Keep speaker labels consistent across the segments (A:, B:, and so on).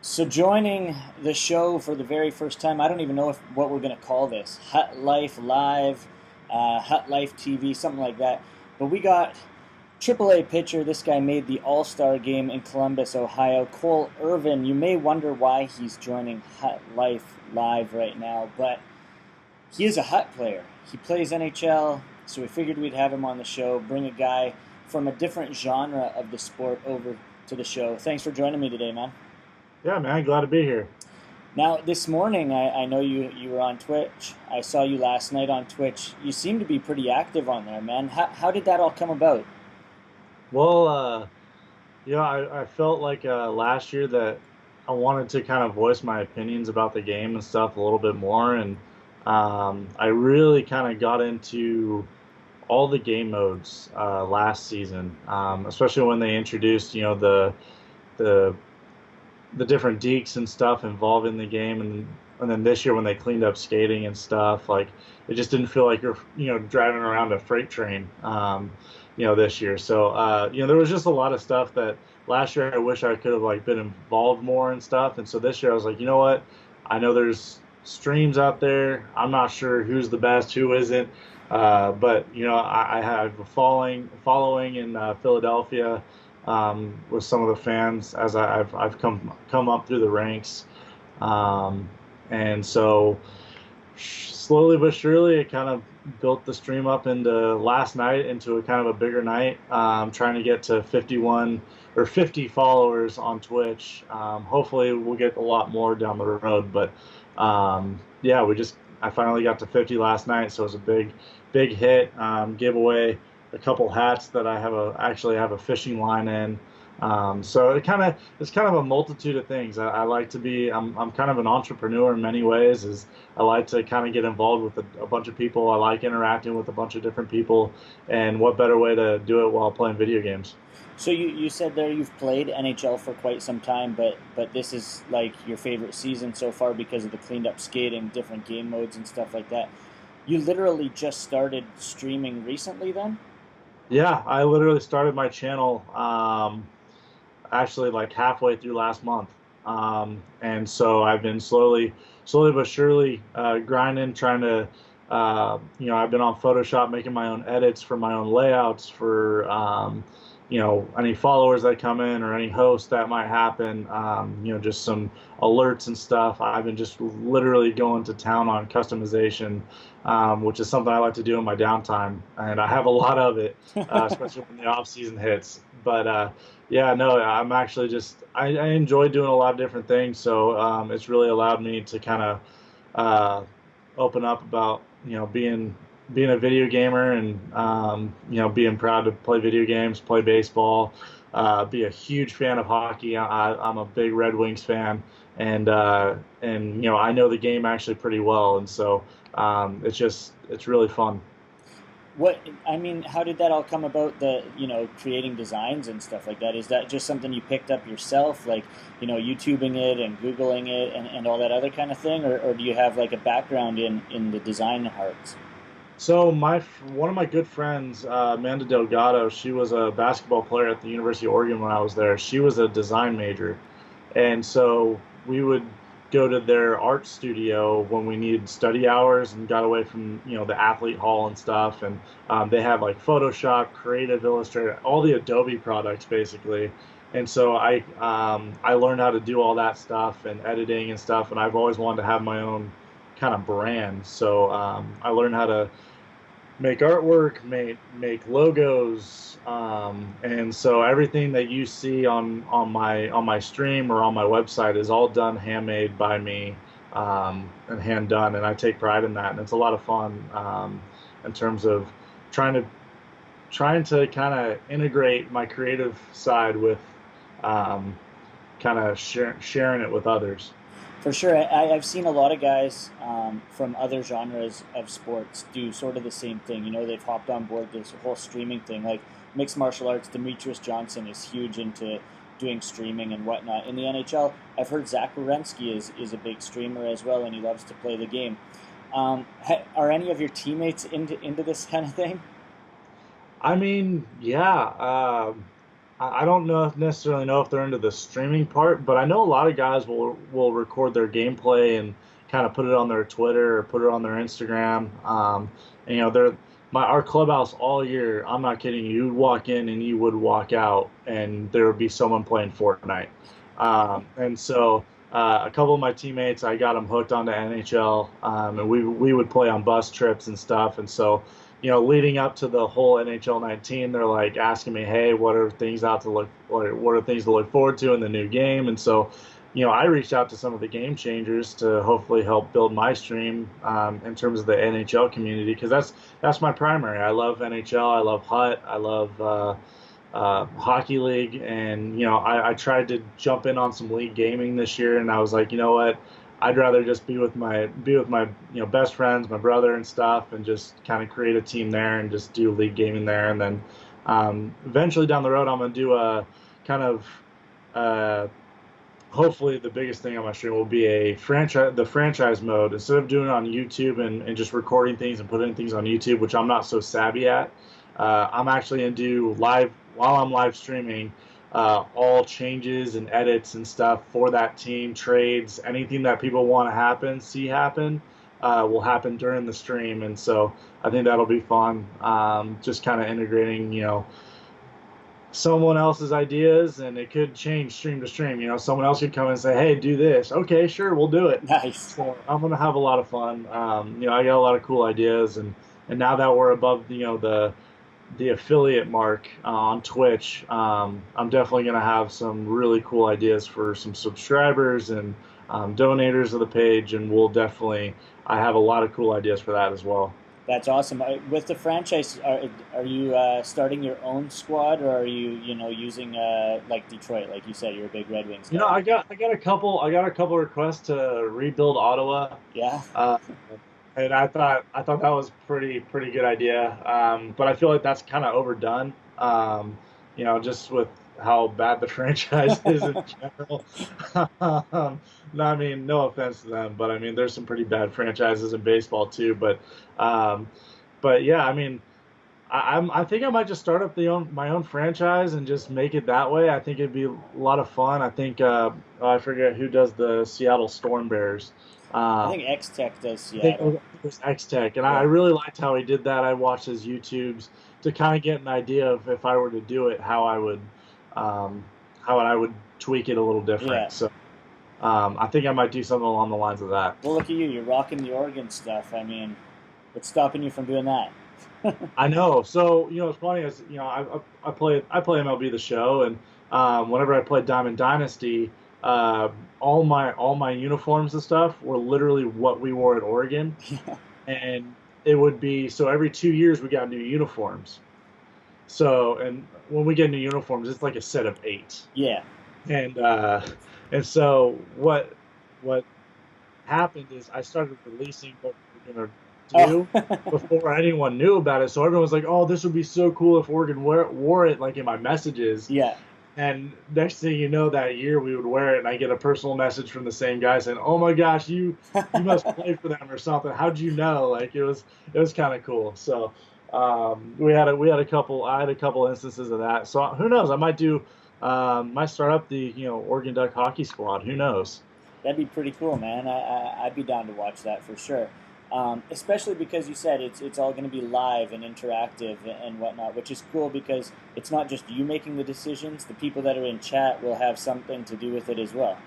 A: So joining the show for the very first time, I don't even know what we're going to call this. HUTLife Live, HUTLife TV, something like that. But we got AAA pitcher. This guy made the All-Star game in Columbus, Ohio. Cole Irvin. You may wonder why he's joining HUTLife Live right now, but he is a Hut player. He plays NHL, so we figured we'd have him on the show, bring a guy from a different genre of the sport over to the show. Thanks for joining me today, man.
B: Yeah, man, glad to be here.
A: Now, this morning, I know you were on Twitch. I saw you last night on Twitch. You seem to be pretty active on there, man. How did that all come about?
B: Well, I felt like last year that I wanted to kind of voice my opinions about the game and stuff a little bit more, and I really kind of got into all the game modes last season, especially when they introduced, the the different deeks and stuff involved in the game, and then this year when they cleaned up skating and stuff, like it just didn't feel like you're driving around a freight train, this year. So there was just a lot of stuff that last year I wish I could have like been involved more and stuff, and so this year I was like, you know what, I know there's streams out there. I'm not sure who's the best, who isn't, but I have a following in Philadelphia with some of the fans as I've come up through the ranks, and so slowly but surely it kind of built the stream up into last night into a kind of a bigger night. Trying to get to 51 or 50 followers on Twitch. Hopefully we'll get a lot more down the road, but yeah, I finally got to 50 last night, so it was a big hit. Gave away a couple hats that I actually have a fishing line in. So it's kind of a multitude of things. I like to be I'm kind of an entrepreneur in many ways. Is I like to kind of get involved with a bunch of people. I like interacting with a bunch of different people, and what better way to do it while playing video games?
A: So you said there you've played NHL for quite some time, but this is like your favorite season so far because of the cleaned up skating, different game modes and stuff like that. You literally just started streaming recently then?
B: Yeah, I literally started my channel actually like halfway through last month, and so I've been slowly but surely grinding, trying to I've been on Photoshop making my own edits for my own layouts for any followers that come in or any hosts that might happen, just some alerts and stuff. I've been just literally going to town on customization, which is something I like to do in my downtime, and I have a lot of it, especially when the off season hits. But yeah, no, I'm actually I enjoy doing a lot of different things, so it's really allowed me to kind of open up about being a video gamer, and being proud to play video games, play baseball, be a huge fan of hockey. I'm a big Red Wings fan, and I know the game actually pretty well, and so it's really fun.
A: How did that all come about? Creating designs and stuff like that. Is that just something you picked up yourself, like YouTubing it and Googling it and all that other kind of thing, or do you have like a background in the design arts?
B: So one of my good friends, Amanda Delgado, she was a basketball player at the University of Oregon when I was there. She was a design major, and so we would go to their art studio when we needed study hours and got away from the athlete hall and stuff. And they have like Photoshop, Creative Illustrator, all the Adobe products basically. And so I learned how to do all that stuff and editing and stuff. And I've always wanted to have my own kind of brand. So I learned how to make artwork, make logos, and so everything that you see on my stream or on my website is all done handmade by me, and hand done, and I take pride in that, and it's a lot of fun, in terms of trying to kind of integrate my creative side with kind of sharing it with others.
A: For sure, I've seen a lot of guys from other genres of sports do sort of the same thing. They've hopped on board this whole streaming thing. Like mixed martial arts, Demetrius Johnson is huge into doing streaming and whatnot. In the NHL, I've heard Zach Werenski is a big streamer as well, and he loves to play the game. Are any of your teammates into this kind of thing?
B: I mean, yeah. I don't know necessarily know if they're into the streaming part, but I know a lot of guys will record their gameplay and kind of put it on their Twitter or put it on their Instagram. And, they're our clubhouse all year. I'm not kidding you. You'd walk in and you would walk out, and there would be someone playing Fortnite. And so a couple of my teammates, I got them hooked onto NHL, and we would play on bus trips and stuff. And so leading up to the whole NHL 19, they're like asking me, "Hey, what are things to look forward to in the new game?" And so, I reached out to some of the game changers to hopefully help build my stream in terms of the NHL community, because that's my primary. I love NHL, I love HUT, I love Hockey League, and I tried to jump in on some league gaming this year, and I was like, you know what, I'd rather just be with my best friends, my brother and stuff, and just kind of create a team there and just do league gaming there, and then eventually down the road I'm gonna do a kind of uh, hopefully the biggest thing on my stream will be the franchise mode. Instead of doing it on YouTube and just recording things and putting things on YouTube, which I'm not so savvy at, I'm actually going to do live while I'm live streaming, all changes and edits and stuff for that team, trades, anything that people want to see happen, will happen during the stream. And so I think that'll be fun. Just kind of integrating, someone else's ideas, and it could change stream to stream. Someone else could come and say, "Hey, do this." Okay, sure, we'll do it.
A: Nice.
B: So I'm gonna have a lot of fun. I got a lot of cool ideas, and now that we're above, the affiliate mark on Twitch, I'm definitely gonna have some really cool ideas for some subscribers and donators of the page, and I have a lot of cool ideas for that as well.
A: That's awesome. With the franchise, are you starting your own squad, or are you using like Detroit, like you said, you're a big Red Wings guy?
B: I got a couple requests to rebuild Ottawa,
A: Yeah.
B: uh, and I thought that was pretty good idea. But I feel like that's kind of overdone. Just with how bad the franchise is in general. No, I mean, no offense to them, but I mean, there's some pretty bad franchises in baseball too. Um, but yeah, I mean, I think I might just start up my own franchise and just make it that way. I think it'd be a lot of fun. I think I forget who does the Seattle Storm Bears.
A: I
B: Uh,
A: think X Tech does
B: I think
A: Seattle.
B: it was X Tech, and I
A: Yeah.
B: really liked how he did that. I watched his YouTubes to kind of get an idea of, if I were to do it, um, how I would tweak it a little
A: Yeah.
B: different. So I think I might do something along the lines of that.
A: Well, look at you. You're rocking the Oregon stuff. I mean, what's stopping you from doing that?
B: I know. So what's funny is I play MLB The Show, and whenever I played Diamond Dynasty, uh, all my uniforms and stuff were literally what we wore at Oregon, and it would be so every 2 years we got new uniforms. So, and when we get new uniforms, it's like a set of eight,
A: Yeah.
B: and so what happened is I started releasing what we were gonna
A: Oh.
B: do before anyone knew about it. So everyone was like, "Oh, this would be so cool if Oregon wore it," like in my messages.
A: Yeah.
B: And next thing you know, that year we would wear it, and I get a personal message from the same guy saying, "Oh my gosh, you must play for them or something. How'd you know?" Like it was kind of cool. So we had a couple. I had a couple instances of that. So who knows? Might start up the Oregon Duck hockey squad. Who knows?
A: That'd be pretty cool, man. I'd be down to watch that for sure. Especially because you said it's all going to be live and interactive and whatnot, which is cool because it's not just you making the decisions. The people that are in chat will have something to do with it as well.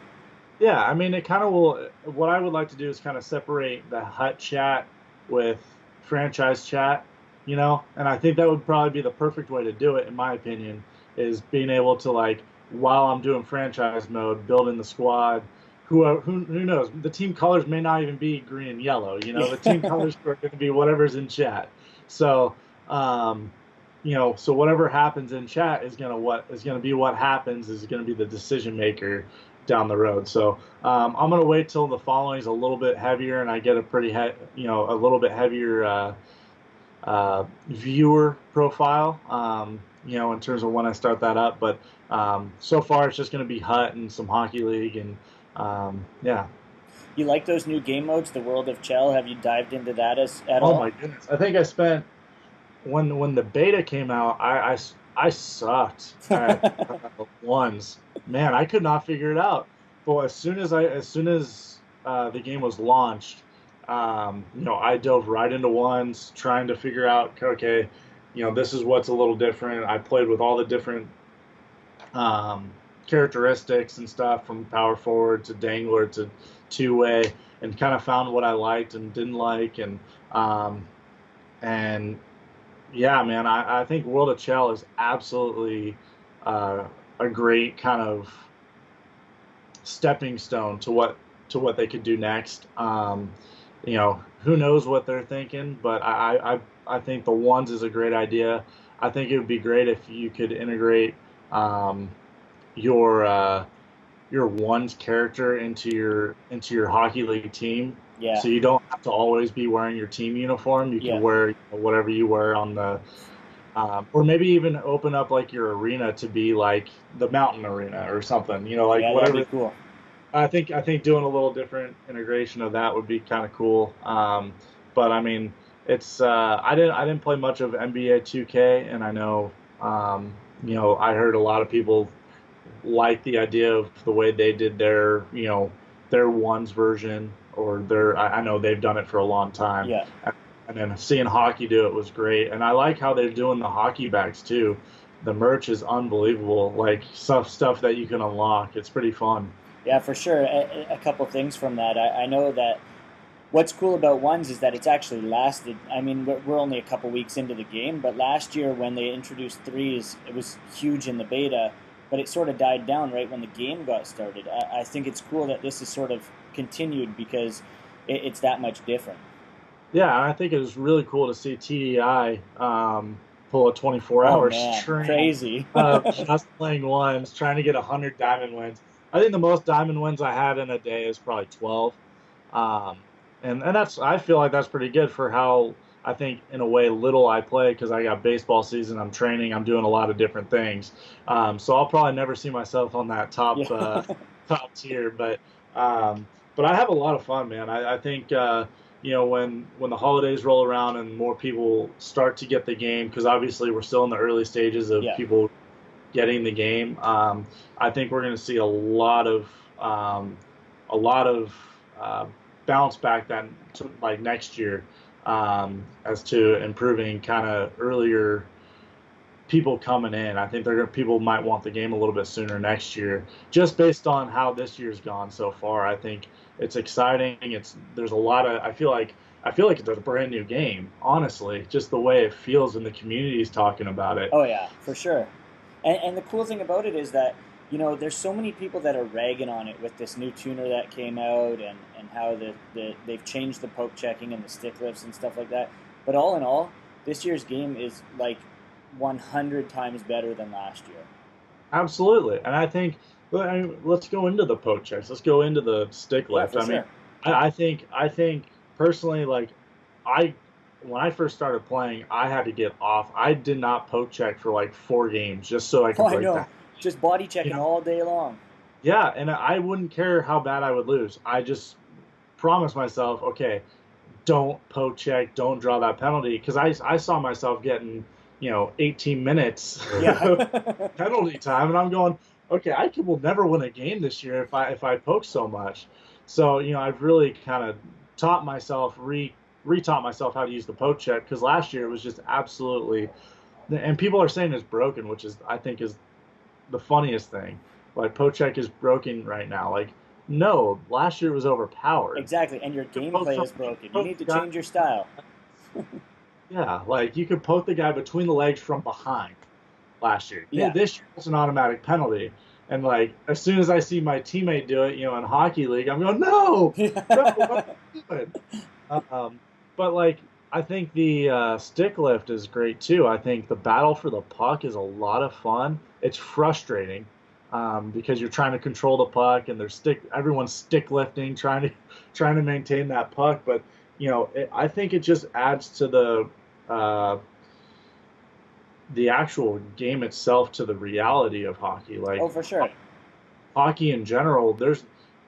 B: Yeah, I mean, it kind of will. What I would like to do is kind of separate the hut chat with franchise chat, and I think that would probably be the perfect way to do it, in my opinion, is being able to, like, while I'm doing franchise mode, building the squad. Who knows? The team colors may not even be green and yellow. The team colors are going to be whatever's in chat. So, so whatever happens in chat is gonna be what happens, is going to be the decision maker down the road. So I'm going to wait till the following is a little bit heavier and I get a little bit heavier viewer profile. In terms of when I start that up. But so far it's just going to be HUT and some Hockey League, and yeah.
A: You like those new game modes, the World of Chell? Have you dived into that at
B: Oh
A: all?
B: my goodness! I think I spent when the beta came out. I sucked at ones. Man, I could not figure it out. But as soon as the game was launched, I dove right into ones, trying to figure out, okay, this is what's a little different. I played with all the different um, characteristics and stuff from power forward to dangler to two-way, and kind of found what I liked and didn't like, um, and yeah, man, I think World of Chell is absolutely uh, a great kind of stepping stone to what they could do next. Who knows what they're thinking, but I think the ones is a great idea. I think it would be great if you could integrate um, your your one's character into your hockey league team,
A: Yeah,
B: so you don't have to always be wearing your team uniform. You can
A: yeah,
B: wear whatever you wear on the or maybe even open up like your arena to be like the mountain arena or something. Like
A: yeah. That'd be
B: whatever.
A: cool.
B: I think doing a little different integration of that would be kind of cool. But I mean, it's I didn't play much of NBA 2K, and I know I heard a lot of people like the idea of the way they did their ones version, or I know they've done it for a long time.
A: Yeah.
B: And then seeing hockey do it was great. And I like how they're doing the hockey bags too. The merch is unbelievable. Like stuff that you can unlock. It's pretty fun.
A: Yeah, for sure. A couple things from that. I know that what's cool about ones is that it's actually lasted. I mean, we're only a couple weeks into the game, but last year when they introduced threes, it was huge in the beta, but it sort of died down right when the game got started. I think it's cool that this is sort of continued because it's that much different.
B: Yeah, and I think it was really cool to see TDI pull a 24
A: Oh
B: hour
A: man,
B: stream
A: crazy.
B: just playing ones, trying to get 100 diamond wins. I think the most diamond wins I had in a day is probably 12. Um, and I feel like that's pretty good for how I think in a way little I play, because I got baseball season, I'm training, I'm doing a lot of different things. So I'll probably never see myself on that top
A: Yeah.
B: top tier, but I have a lot of fun, man. I think when the holidays roll around and more people start to get the game, because obviously we're still in the early stages of
A: Yeah.
B: people getting the game. I think we're going to see um, a lot of uh, bounce back then to like next year, as to improving kind of earlier people coming in. I think people might want the game a little bit sooner next year, just based on how this year's gone so far. I think it's exciting. There's a lot of I feel like it's a brand new game, honestly, just the way it feels and the community's talking about it.
A: Oh yeah, for sure. And the cool thing about it is that there's so many people that are ragging on it with this new tuner that came out, and how they've changed the poke checking and the stick lifts and stuff like that. But all in all, this year's game is like 100 times better than last year.
B: Absolutely, and I think let's go into the poke checks. Let's go into the stick
A: Yeah,
B: lift.
A: for
B: I mean,
A: sure.
B: I think personally, like I when I first started playing, I had to get off. I did not poke check for like 4 games just so I
A: Oh,
B: could
A: I
B: break
A: know.
B: that.
A: Just body
B: You
A: checking
B: know,
A: all day long.
B: yeah, and I wouldn't care how bad I would lose. I just promised myself, okay, don't poke check, don't draw that penalty, because I saw myself getting 18 minutes
A: Yeah.
B: penalty time, and I'm going, okay, will never win a game this year if I poke so much. So I've really kind of taught myself retaught myself how to use the poke check, because last year it was just absolutely, and people are saying it's broken, which is I think is the funniest thing. Like poke check is broken right now. Like no, last year it was overpowered.
A: Exactly. And your
B: You could poke
A: gameplay is
B: somebody, you
A: broken.
B: could
A: You
B: poke
A: need
B: the
A: to
B: guy.
A: change your style.
B: Yeah, like you could poke the guy between the legs from behind last year.
A: Yeah.
B: This year it's an automatic penalty. And like as soon as I see my teammate do it, in hockey league, I'm going, no, no, what are
A: Yeah.
B: you doing? Um, but like I think the stick lift is great too. I think the battle for the puck is a lot of fun. It's frustrating because you're trying to control the puck, and everyone's stick lifting, trying to maintain that puck. But I think it just adds to uh, the actual game itself, to the reality of hockey.
A: Oh,
B: Like
A: for sure.
B: hockey in general,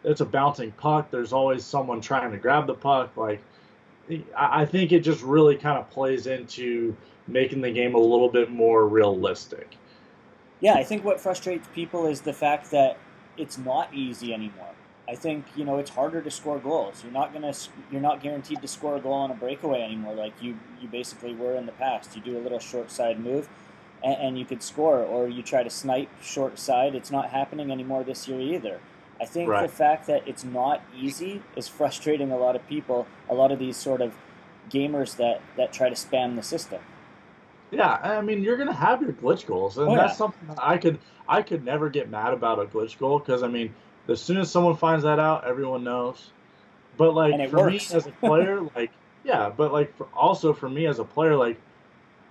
B: it's a bouncing puck. There's always someone trying to grab the puck. Like I think it just really kind of plays into making the game a little bit more realistic.
A: Yeah, I think what frustrates people is the fact that it's not easy anymore. I think it's harder to score goals. You're not guaranteed to score a goal on a breakaway anymore, like you basically were in the past. You do a little short side move, and you could score, or you try to snipe short side. It's not happening anymore this year either. I think the
B: Right.
A: fact that it's not easy is frustrating a lot of people. A lot of these sort of gamers that try to spam the system.
B: Yeah, I mean, you're gonna have your glitch goals,
A: Oh
B: and that's
A: yeah,
B: something that I could never get mad about a glitch goal because I mean, as soon as someone finds that out, everyone knows. But
A: and
B: like
A: it
B: for me
A: works.
B: as a player, like yeah, but like also for me as a player, like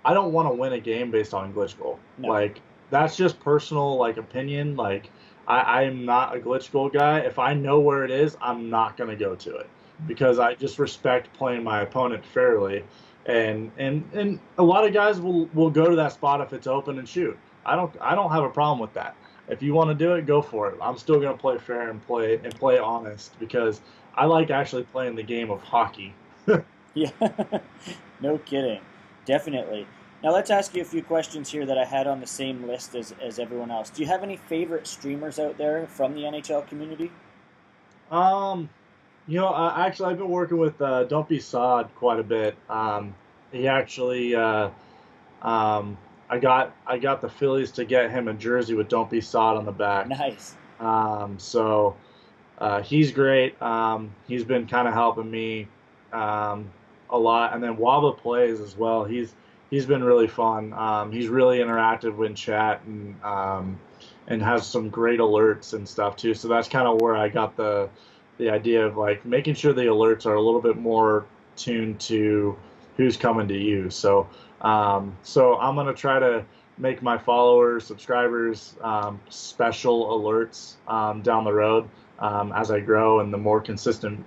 B: I don't want to win a game based on glitch goal.
A: No.
B: Like that's just personal like opinion. Like I'm not a glitch goal guy. If I know where it is, I'm not gonna go to it because I just respect playing my opponent fairly. And a lot of guys will go to that spot if it's open and shoot. I don't have a problem with that. If you want to do it, go for it. I'm still gonna play fair and play honest because I like actually playing the game of hockey.
A: Yeah, no kidding. Definitely. Now let's ask you a few questions here that I had on the same list as everyone else. Do you have any favorite streamers out there from the NHL community?
B: Um, I've been working with Don't Be Sod quite a bit. He actually, um, I got the Phillies to get him a jersey with Don't Be Sod on the back.
A: Nice.
B: So he's great. He's been kind of helping me um, a lot, and then Waba plays as well. He's been really fun. He's really interactive in chat and has some great alerts and stuff too. So that's kind of where I got the idea of like making sure the alerts are a little bit more tuned to who's coming to you. So I'm gonna try to make my followers, subscribers, special alerts down the road as I grow and the more consistent,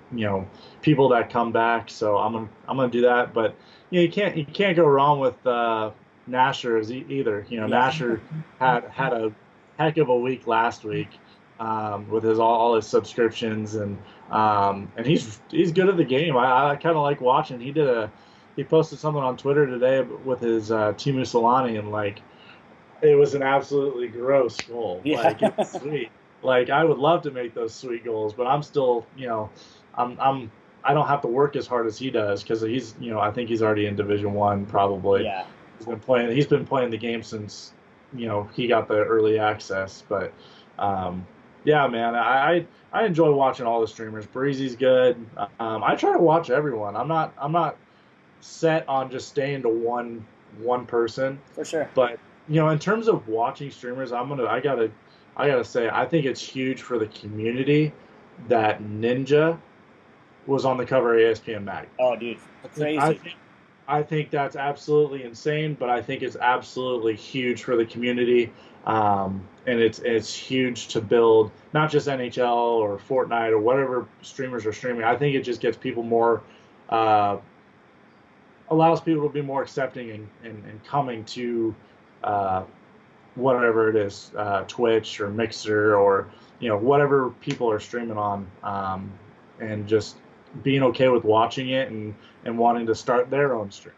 B: people that come back. So I'm gonna do that. But you can't go wrong with Nasher either.
A: Yeah.
B: Nasher had a heck of a week last week with his all his subscriptions and he's good at the game. I kind of like watching. He posted something on Twitter today with his Timu Solani and like it was an absolutely gross goal.
A: Yeah.
B: Like it was sweet. Like I would love to make those sweet goals, but I'm still, I'm I don't have to work as hard as he does because I think he's already in Division 1 probably.
A: Yeah.
B: He's been playing the game since, he got the early access. But um, yeah, man, I enjoy watching all the streamers. Breezy's good. I try to watch everyone. I'm not set on just staying to one person.
A: For sure.
B: But in terms of watching streamers, I gotta say I think it's huge for the community that Ninja was on the cover of ESPN Mag.
A: Oh, dude,
B: I think I
A: crazy.
B: think I think that's absolutely insane, but I think it's absolutely huge for the community, and it's huge to build not just NHL or Fortnite or whatever streamers are streaming. I think it just gets people more uh, allows people to be more accepting and coming to uh, whatever it is, Twitch or Mixer or whatever people are streaming on, and just being okay with watching it and wanting to start their own stream.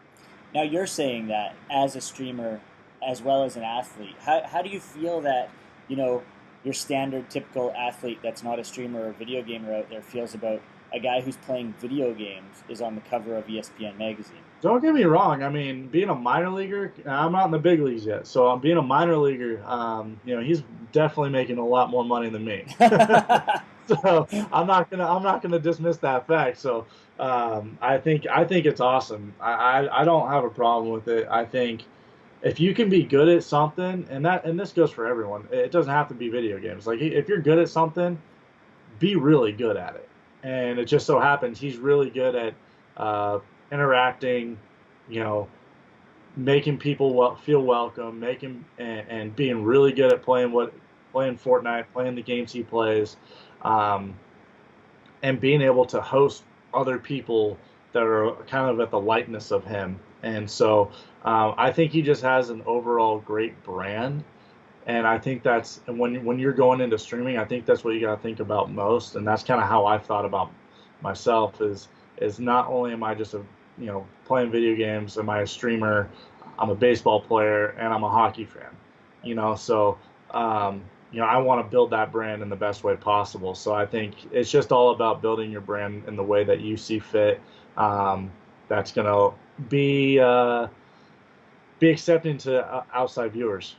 A: Now you're saying that as a streamer as well as an athlete. How do you feel that, you know, your standard typical athlete that's not a streamer or video gamer out there feels about a guy who's playing video games is on the cover of ESPN magazine?
B: Don't get me wrong. I mean, being a minor leaguer, I'm not in the big leagues yet. So I'm being a minor leaguer. He's definitely making a lot more money than me. So I'm not gonna dismiss that fact. So I think it's awesome. I don't have a problem with it. I think if you can be good at something, and this goes for everyone. It doesn't have to be video games. Like if you're good at something, be really good at it. And it just so happens he's really good at uh, interacting, you know, making people feel welcome, making and being really good at playing Fortnite, playing the games he plays, um, and being able to host other people that are kind of at the likeness of him. And so I think he just has an overall great brand. And I think that's and when you're going into streaming, I think that's what you got to think about most. And that's kind of how I thought about myself is is not only am I just playing video games, am I a streamer, I'm a baseball player, and I'm a hockey fan. So I want to build that brand in the best way possible. So I think it's just all about building your brand in the way that you see fit. That's gonna be uh, be accepting to outside viewers.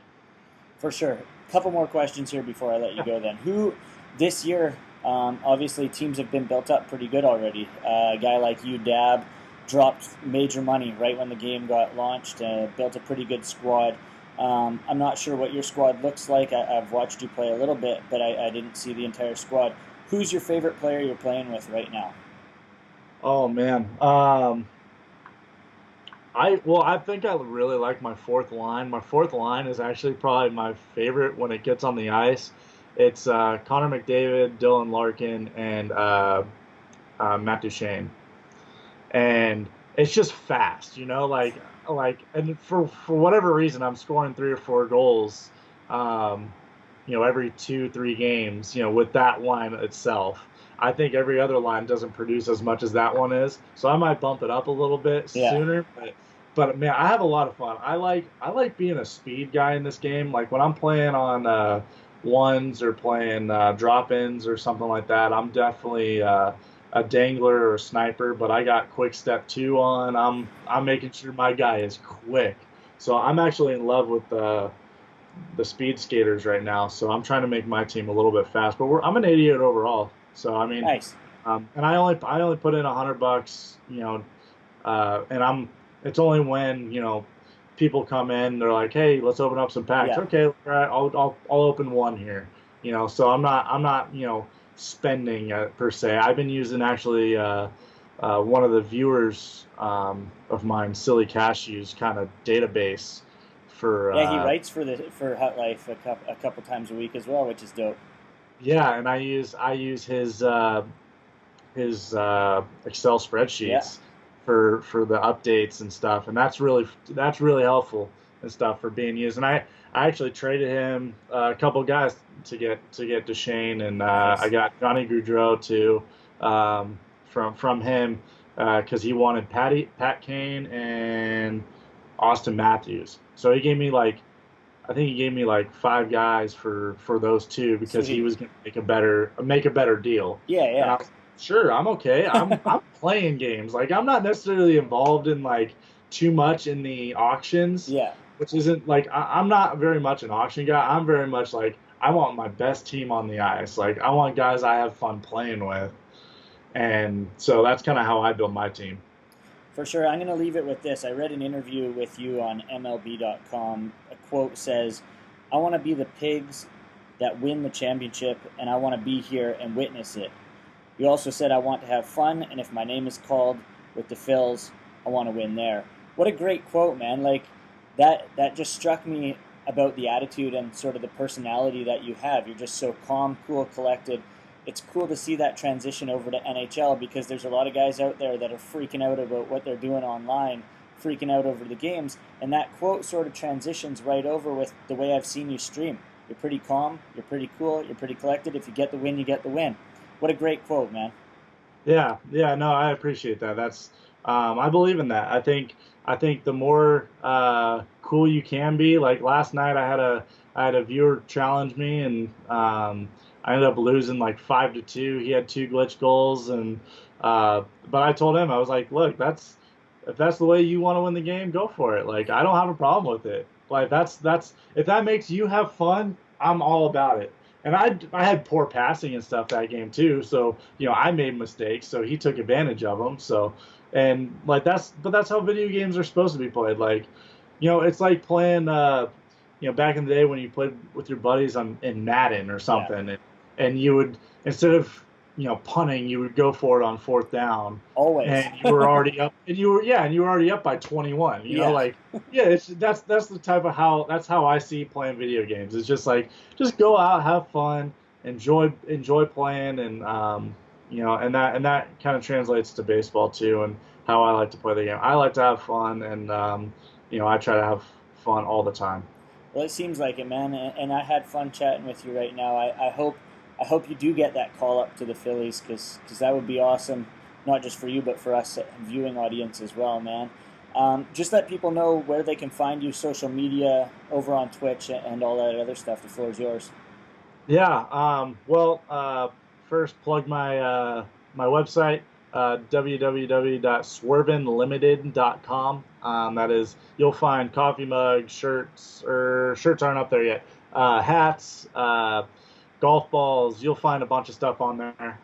A: For sure. A couple more questions here before I let you go then. Who this year, obviously teams have been built up pretty good already. A guy like you, Dab, dropped major money right when the game got launched, built a pretty good squad. I'm not sure what your squad looks like. I've watched you play a little bit, but I didn't see the entire squad. Who's your favorite player you're playing with right now?
B: Oh man. I think I really like my fourth line. My fourth line is actually probably my favorite when it gets on the ice. It's Connor McDavid, Dylan Larkin, and Matt Duchene, and it's just fast, and for whatever reason, I'm scoring 3 or 4 goals, every 2, 3 games, with that line itself. I think every other line doesn't produce as much as that one is, so I might bump it up a little bit
A: Yeah.
B: sooner. But man, I have a lot of fun. I like being a speed guy in this game. Like when I'm playing on ones or playing drop-ins or something like that, I'm definitely a dangler or a sniper. But I got quick step 2 on. I'm making sure my guy is quick. So I'm actually in love with the speed skaters right now. So I'm trying to make my team a little bit fast. But I'm an 88 overall. So I mean,
A: Nice.
B: and I only put in $100, and it's only when people come in, they're like, hey, let's open up some packs.
A: Yeah.
B: Okay, all right, I'll open one here. So I'm not spending per se. I've been using actually one of the viewers of mine, Silly Cashew's kind of database for
A: Yeah, he writes for HUTLife a couple times a week as well, which is dope.
B: yeah, and I use his Excel
A: Yeah.
B: spreadsheets for the updates and stuff, and that's really helpful and stuff for being used. And I actually traded him a couple guys to get Duchesne, and I
A: Nice.
B: got Johnny Gaudreau too from him because he wanted Pat Kane and Austin Matthews. So he gave me I think he gave me 5 guys for those two because he
A: Sweet.
B: was going to make a better deal.
A: Yeah,
B: And
A: yeah.
B: I was like, sure, I'm okay. I'm playing games. Like I'm not necessarily involved in too much in the auctions,
A: Yeah.
B: which isn't I'm not very much an auction guy. I'm very much I want my best team on the ice. Like I want guys I have fun playing with, and so that's kind of how I build my team.
A: For sure. I'm going to leave it with this. I read an interview with you on MLB.com. A quote says, I want to be the pigs that win the championship, and I want to be here and witness it. You also said, I want to have fun, and if my name is called with the Phils, I want to win there. What a great quote, man. That just struck me about the attitude and sort of the personality that you have. You're just so calm, cool, collected. It's cool to see that transition over to NHL because there's a lot of guys out there that are freaking out about what they're doing online, freaking out over the games, and that quote sort of transitions right over with the way I've seen you stream. You're pretty calm, you're pretty cool, you're pretty collected. If you get the win, you get the win. What a great quote, man.
B: Yeah, yeah, no, I appreciate that. I believe in that. I think the more cool you can be. Like last night, I had a viewer challenge me, and I ended up losing 5-2. He had 2 glitch goals, and but I told him I was like, look, if that's the way you want to win the game, go for it. Like I don't have a problem with it. Like that's if that makes you have fun, I'm all about it. And I had poor passing and stuff that game too, so I made mistakes, so he took advantage of them. So and that's how video games are supposed to be played. It's like playing back in the day when you played with your buddies in Madden or
A: Yeah,
B: something, and you would instead of punting, you would go for it on fourth down,
A: always.
B: and you were already up, and you were already up by 21.
A: Yeah,
B: Yeah, that's the type of that's how I see playing video games. It's just go out, have fun, enjoy playing, and and that kind of translates to baseball too, and how I like to play the game. I like to have fun, and I try to have fun all the time.
A: well, it seems like it, man. And I had fun chatting with you right now. I hope you do get that call up to the Phillies because that would be awesome. not just for you, but for us viewing audience as well, man. Just let people know where they can find you, social media, over on Twitch, and all that other stuff. The floor is yours.
B: Yeah. First plug my website, www.swervinlimited.com. That is, you'll find coffee mugs, shirts, or shirts aren't up there yet. Hats, golf balls. You'll find a bunch of stuff on there.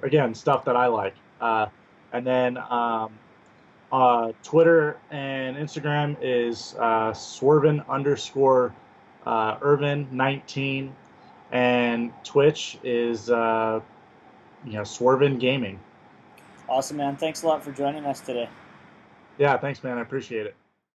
B: Again, stuff that I like. And then Twitter and Instagram is swervin underscore Irvin 19, and Twitch is Swervin Gaming.
A: Awesome, man. Thanks a lot for joining us today.
B: Yeah, thanks, man. I appreciate it.